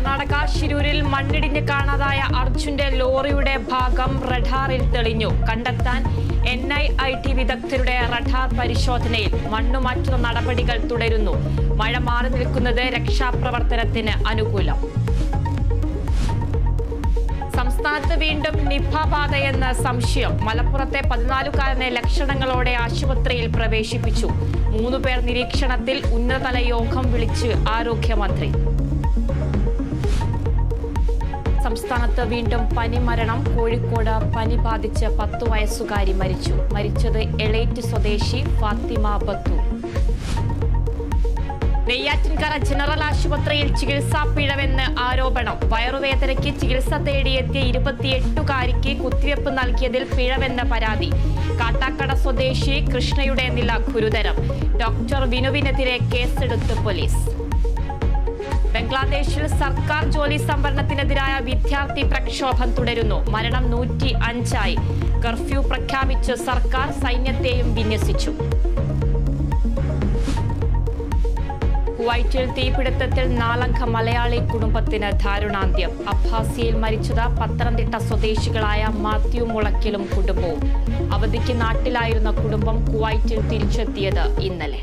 കർണാടക ശിരൂരിൽ മണ്ണിടിഞ്ഞ് കാണാതായ അർജുന്റെ ലോറിയുടെ ഭാഗം റഡാറിൽ തെളിഞ്ഞു. കണ്ടെത്താൻ NIIT വിദഗ്ധരുടെ റഡാർ പരിശോധനയിൽ. മണ്ണുമാറ്റുന്ന നടപടികൾ തുടരുന്നു. മഴ മാറി നിൽക്കുന്നത് രക്ഷാപ്രവർത്തനത്തിന് അനുകൂലം. സംസ്ഥാനത്ത് വീണ്ടും നിപ ബാധയെന്ന സംശയം. മലപ്പുറത്തെ 14കാരനെ ലക്ഷണങ്ങളോടെ ആശുപത്രിയിൽ പ്രവേശിപ്പിച്ചു. 3 പേർ നിരീക്ഷണത്തിൽ. ഉന്നതതല യോഗം വിളിച്ച് ആരോഗ്യമന്ത്രി. സംസ്ഥാനത്ത് വീണ്ടും പനിമരണം. കോഴിക്കോട് പനി ബാധിച്ച് 10 വയസ്സുകാരി മരിച്ചു. മരിച്ചത് എളേറ്റ് സ്വദേശി ഫാത്തിമ ബത്തൂർ. നെയ്യാറ്റിൻകര ജനറൽ ആശുപത്രിയിൽ ചികിത്സാ പിഴവെന്ന് ആരോപണം. വയറുവേദനയ്ക്ക് ചികിത്സ തേടിയെത്തിയ 28കാരിക്ക് കുത്തിവെപ്പ് നൽകിയതിൽ പിഴവെന്ന പരാതി. കാട്ടാക്കട സ്വദേശി കൃഷ്ണയുടെ നില ഗുരുതരം. ഡോക്ടർ വിനുവിനെതിരെ കേസെടുത്ത് പോലീസ്. ബംഗ്ലാദേശിൽ സർക്കാർ ജോലി സംവരണത്തിനെതിരായ വിദ്യാർത്ഥി പ്രക്ഷോഭം തുടരുന്നു. മരണം 105. കർഫ്യൂ പ്രഖ്യാപിച്ച് സർക്കാർ. സൈന്യത്തെയും വിന്യസിച്ചു. കുവൈറ്റിൽ തീപിടുത്തത്തിൽ 4-അംഗ മലയാളി കുടുംബത്തിന് ദാരുണാന്ത്യം. അബ്ബാസിയയിൽ മരിച്ചത് പത്തനംതിട്ട സ്വദേശികളായ മാത്യു മുളയ്ക്കലും കുടുംബവും. അവധിക്ക് നാട്ടിലായിരുന്ന കുടുംബം കുവൈറ്റിൽ തിരിച്ചെത്തിയത് ഇന്നലെ.